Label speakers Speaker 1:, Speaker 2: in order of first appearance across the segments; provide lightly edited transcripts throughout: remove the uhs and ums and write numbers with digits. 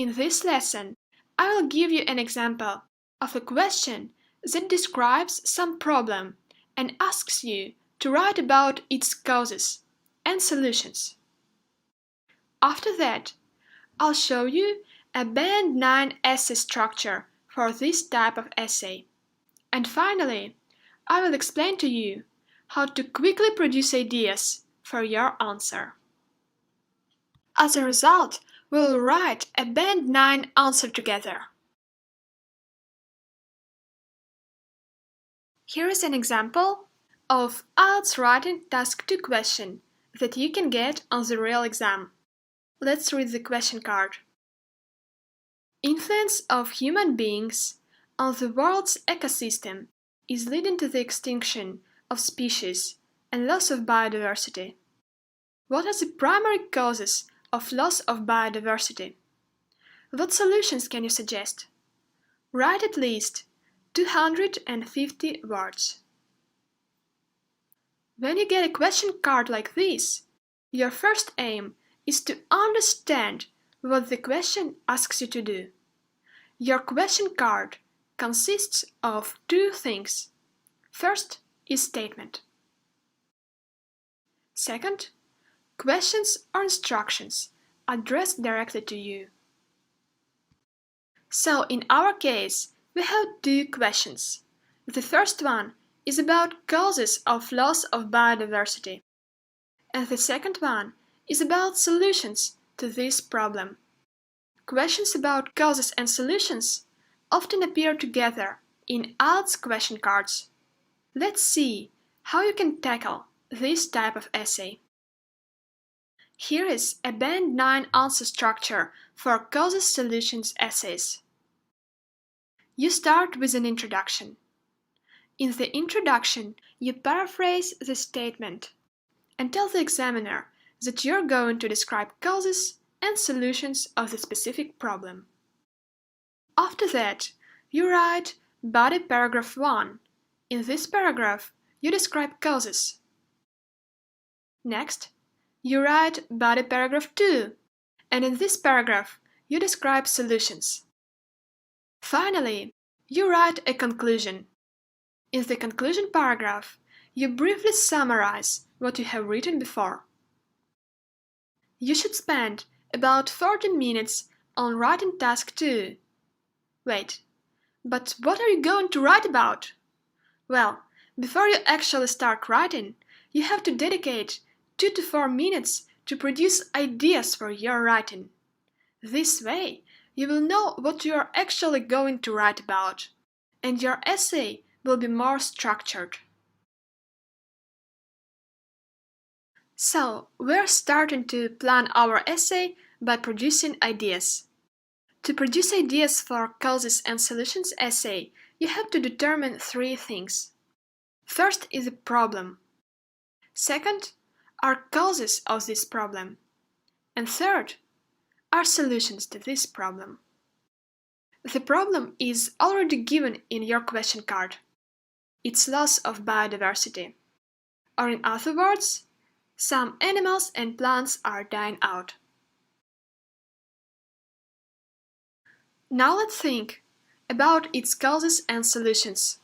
Speaker 1: In this lesson, I will give you an example of a question that describes some problem and asks you to write about its causes and solutions. After that, I'll show you a Band 9 essay structure for this type of essay. And finally, I will explain to you how to quickly produce ideas for your answer. As a result, we will write a Band 9 answer together. Here is an example of IELTS Writing Task 2 question that you can get on the real exam. Let's read the question card. Influence of human beings on the world's ecosystem is leading to the extinction of species and loss of biodiversity. What are the primary causes of loss of biodiversity? What solutions can you suggest? Write at least 250 words. When you get a question card like this, your first aim is to understand what the question asks you to do. Your question card consists of two things. First is statement. Second, questions or instructions addressed directly to you. So in our case, we have two questions. The first one is about causes of loss of biodiversity, and the second one is about solutions to this problem. Questions about causes and solutions often appear together in IELTS question cards. Let's see how you can tackle this type of essay. Here is a Band 9 answer structure for causes-solutions essays. You start with an introduction. In the introduction, you paraphrase the statement and tell the examiner that you're going to describe causes and solutions of the specific problem. After that, you write body paragraph 1. In this paragraph, you describe causes. Next, you write body paragraph 2, and in this paragraph, you describe solutions. Finally, you write a conclusion. In the conclusion paragraph, you briefly summarize what you have written before. You should spend about 14 minutes on writing task 2. Wait, but what are you going to write about? Well, before you actually start writing, you have to dedicate 2 to 4 minutes to produce ideas for your writing. This way, you will know what you are actually going to write about, and your essay will be more structured. So, we're starting to plan our essay by producing ideas. To produce ideas for causes and solutions essay, you have to determine 3 things. First is a problem. Second are causes of this problem. And third are solutions to this problem. The problem is already given in your question card. It's loss of biodiversity. Or in other words, some animals and plants are dying out. Now let's think about its causes and solutions.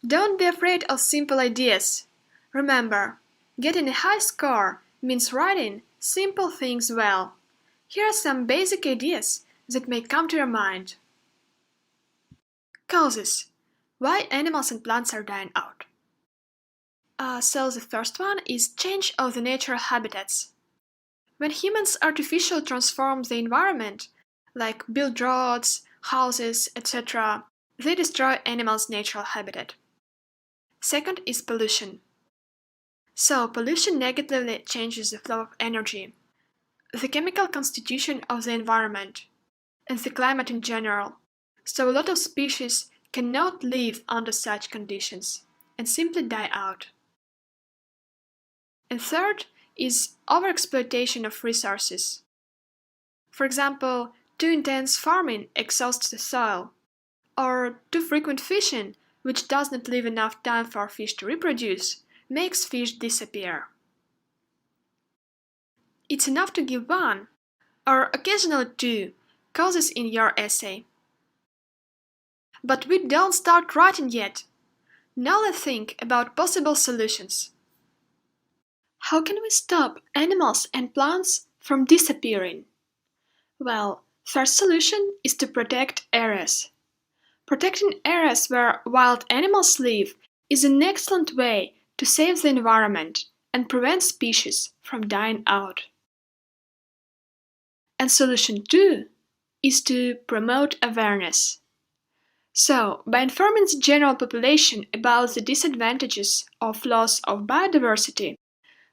Speaker 1: Don't be afraid of simple ideas. Remember, getting a high score means writing simple things well. Here are some basic ideas that may come to your mind. Causes. Why animals and plants are dying out? So the first one is change of the natural habitats. When humans artificially transform the environment, like build roads, houses, etc., they destroy animals' natural habitat. Second is pollution. So pollution negatively changes the flow of energy, the chemical constitution of the environment, and the climate in general. So a lot of species cannot live under such conditions and simply die out. And third is overexploitation of resources. For example, too intense farming exhausts the soil, or too frequent fishing, which does not leave enough time for fish to reproduce, makes fish disappear. It's enough to give one, or occasionally 2, causes in your essay. But we don't start writing yet. Now let's think about possible solutions. How can we stop animals and plants from disappearing? Well, first solution is to protect areas. Protecting areas where wild animals live is an excellent way to save the environment and prevent species from dying out. And solution 2 is to promote awareness. So, by informing the general population about the disadvantages of loss of biodiversity,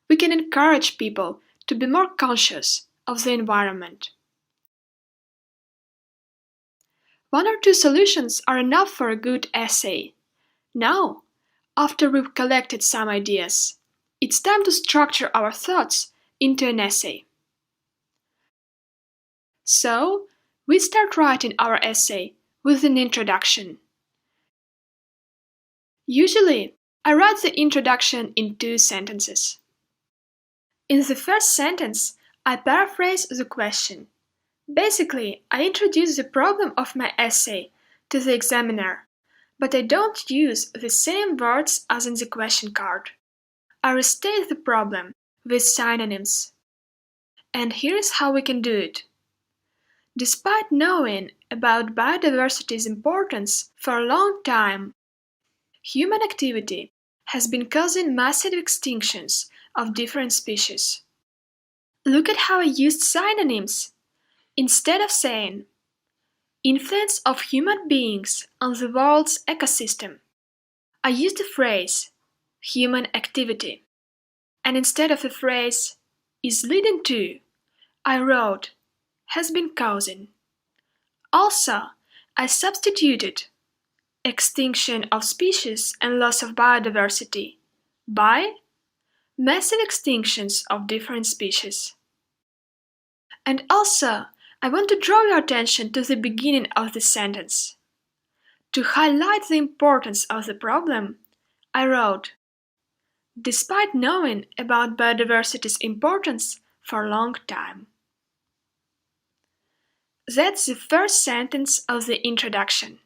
Speaker 1: we can encourage people to be more conscious of the environment. One or two solutions are enough for a good essay. Now, after we've collected some ideas, it's time to structure our thoughts into an essay. So, we start writing our essay with an introduction. Usually, I write the introduction in 2 sentences. In the first sentence, I paraphrase the question. Basically, I introduce the problem of my essay to the examiner, but I don't use the same words as in the question card. I restate the problem with synonyms. And here is how we can do it. Despite knowing about biodiversity's importance for a long time, human activity has been causing massive extinctions of different species. Look at how I used synonyms. Instead of saying, influence of human beings on the world's ecosystem, I used the phrase, human activity. And instead of the phrase, is leading to, I wrote, has been causing. Also, I substituted extinction of species and loss of biodiversity by massive extinctions of different species. And also, I want to draw your attention to the beginning of the sentence. To highlight the importance of the problem, I wrote, despite knowing about biodiversity's importance for a long time. That's the first sentence of the introduction.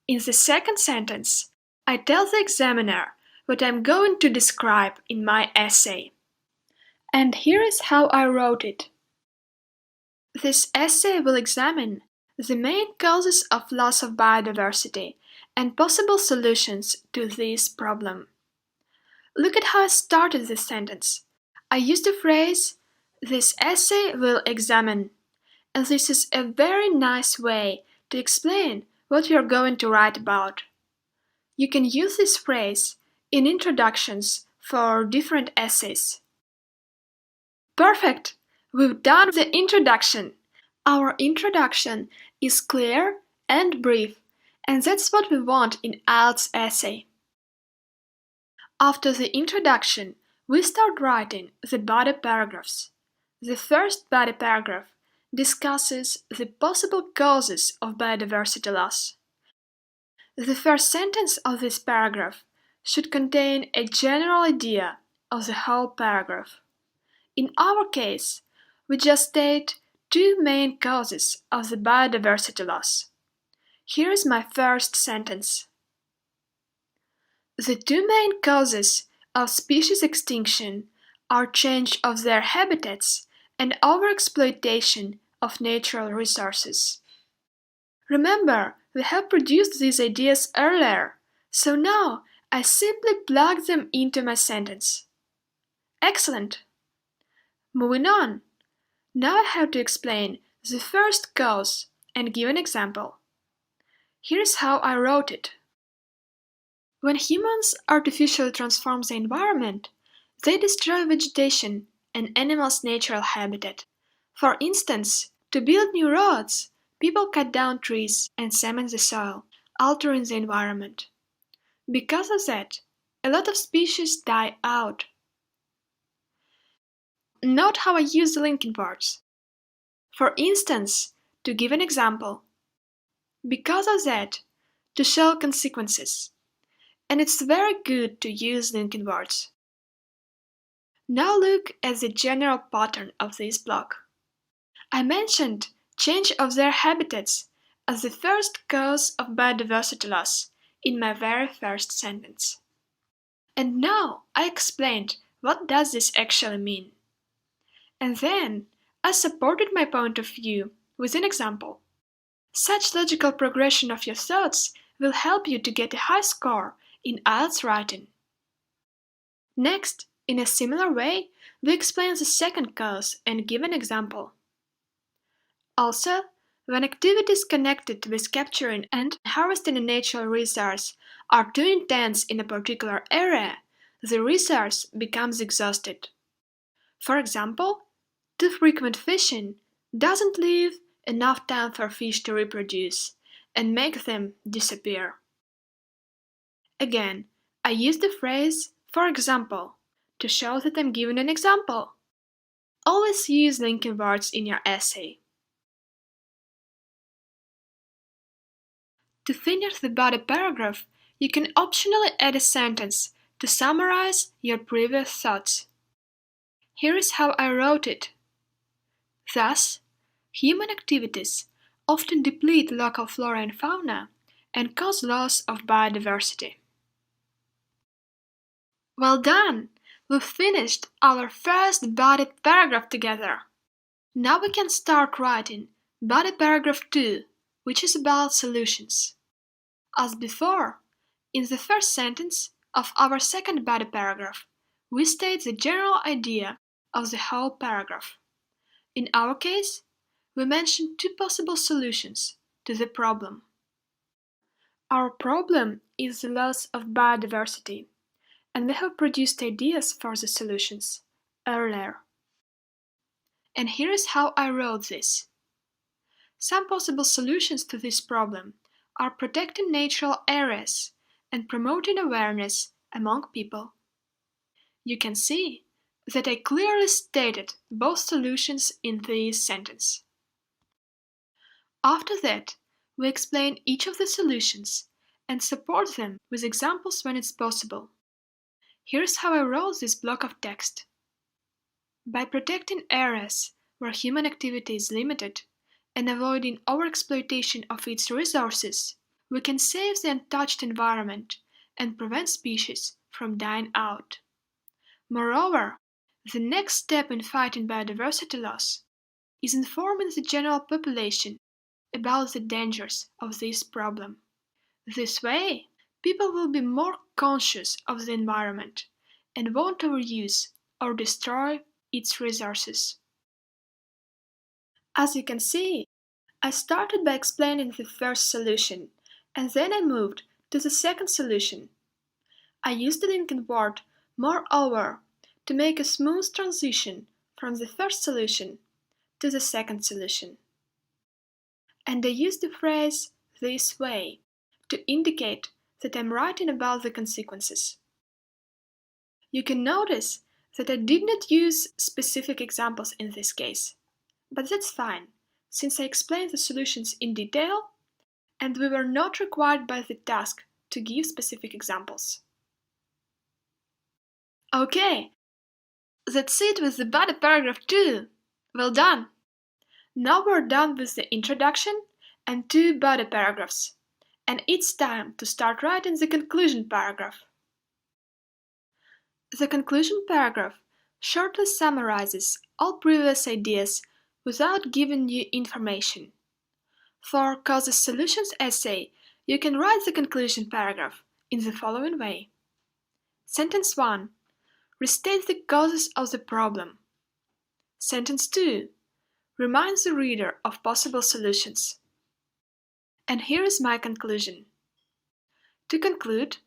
Speaker 1: In the second sentence, I tell the examiner what I'm going to describe in my essay. And here is how I wrote it. This essay will examine the main causes of loss of biodiversity and possible solutions to this problem. Look at how I started this sentence. I used the phrase, this essay will examine, and this is a very nice way to explain what we are going to write about. You can use this phrase in introductions for different essays. Perfect! We've done the introduction. Our introduction is clear and brief, and that's what we want in IELTS essay. After the introduction, we start writing the body paragraphs. The first body paragraph discusses the possible causes of biodiversity loss. The first sentence of this paragraph should contain a general idea of the whole paragraph. In our case, we just state 2 main causes of the biodiversity loss. Here is my first sentence. The 2 main causes of species extinction are change of their habitats and overexploitation of natural resources. Remember, we have produced these ideas earlier, so now I simply plug them into my sentence. Excellent! Moving on. Now I have to explain the first cause and give an example. Here's how I wrote it. When humans artificially transform the environment, they destroy vegetation and animals' natural habitat. For instance, to build new roads, people cut down trees and cement the soil, altering the environment. Because of that, a lot of species die out. Note how I use the linking words. For instance, to give an example, because of that, to show consequences. And it's very good to use linking words. Now look at the general pattern of this block. I mentioned change of their habitats as the first cause of biodiversity loss in my very first sentence. And now I explained what does this actually mean. And then I supported my point of view with an example. Such logical progression of your thoughts will help you to get a high score in IELTS writing. Next, in a similar way, we explain the second cause and give an example. Also, when activities connected with capturing and harvesting a natural resource are too intense in a particular area, the resource becomes exhausted. For example, too frequent fishing doesn't leave enough time for fish to reproduce and make them disappear. Again, I use the phrase "for example" to show that I'm giving an example. Always use linking words in your essay. To finish the body paragraph, you can optionally add a sentence to summarize your previous thoughts. Here is how I wrote it. Thus, human activities often deplete local flora and fauna and cause loss of biodiversity. Well done! We've finished our first body paragraph together. Now we can start writing body paragraph 2, which is about solutions. As before, in the first sentence of our second body paragraph, we state the general idea of the whole paragraph. In our case, we mention two possible solutions to the problem. Our problem is the loss of biodiversity, and we have produced ideas for the solutions earlier. And here is how I wrote this. Some possible solutions to this problem are protecting natural areas and promoting awareness among people. You can see that I clearly stated both solutions in this sentence. After that, we explain each of the solutions and support them with examples when it's possible. Here's how I wrote this block of text. By protecting areas where human activity is limited and avoiding overexploitation of its resources, we can save the untouched environment and prevent species from dying out. Moreover, the next step in fighting biodiversity loss is informing the general population about the dangers of this problem. This way, people will be more conscious of the environment and won't overuse or destroy its resources. As you can see, I started by explaining the first solution, and then I moved to the second solution. I used the linking word "moreover" to make a smooth transition from the first solution to the second solution. And I used the phrase "this way" to indicate that I'm writing about the consequences. You can notice that I did not use specific examples in this case, but that's fine, since I explained the solutions in detail and we were not required by the task to give specific examples. Okay, that's it with the body paragraph 2. Well done! Now we're done with the introduction and 2 body paragraphs, and it's time to start writing the conclusion paragraph. The conclusion paragraph shortly summarizes all previous ideas without giving new information. For Causes Solutions essay, you can write the conclusion paragraph in the following way. Sentence 1. Restate the causes of the problem. Sentence 2. Remind the reader of possible solutions. And here is my conclusion. To conclude,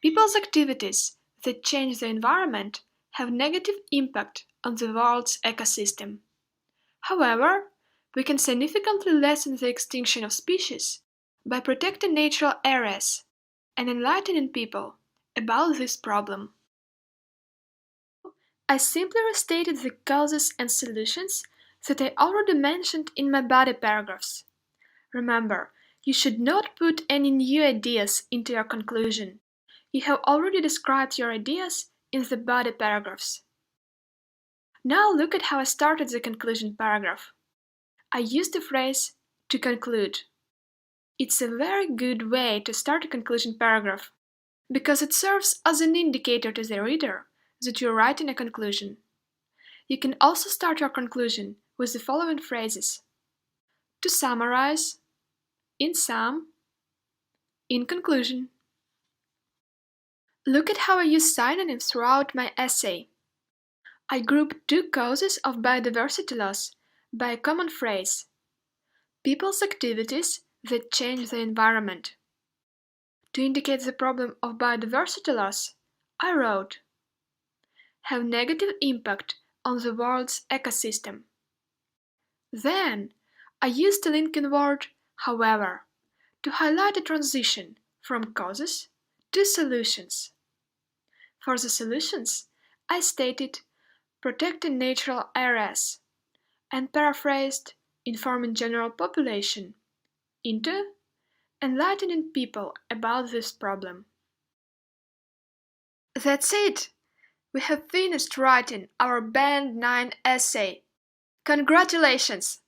Speaker 1: people's activities that change the environment have negative impact on the world's ecosystem. However, we can significantly lessen the extinction of species by protecting natural areas and enlightening people about this problem. I simply restated the causes and solutions that I already mentioned in my body paragraphs. Remember, you should not put any new ideas into your conclusion. You have already described your ideas in the body paragraphs. Now look at how I started the conclusion paragraph. I use the phrase "to conclude." It's a very good way to start a conclusion paragraph, because it serves as an indicator to the reader that you're writing a conclusion. You can also start your conclusion with the following phrases: to summarize, in sum, in conclusion. Look at how I use synonyms throughout my essay. I group two causes of biodiversity loss by a common phrase: people's activities that change the environment. To indicate the problem of biodiversity loss, I wrote, have negative impact on the world's ecosystem. Then, I used the linking word however to highlight a transition from causes to solutions. For the solutions, I stated protecting natural areas and paraphrased informing general population into enlightening people about this problem. That's it! We have finished writing our Band 9 essay. Congratulations!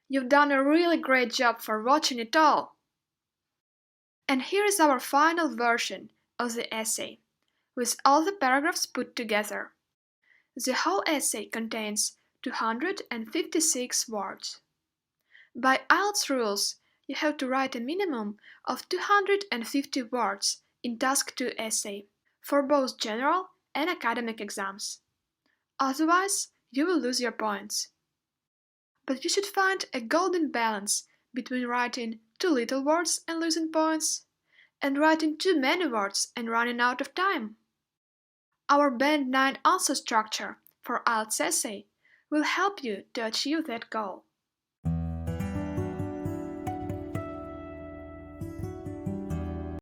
Speaker 1: You've done a really great job for watching it all. And here is our final version of the essay, with all the paragraphs put together. The whole essay contains 256 words. By IELTS rules, you have to write a minimum of 250 words in Task 2 essay for both general and academic exams. Otherwise, you will lose your points. But you should find a golden balance between writing too little words and losing points, and writing too many words and running out of time. Our Band 9 answer structure for IELTS essay will help you to achieve that goal.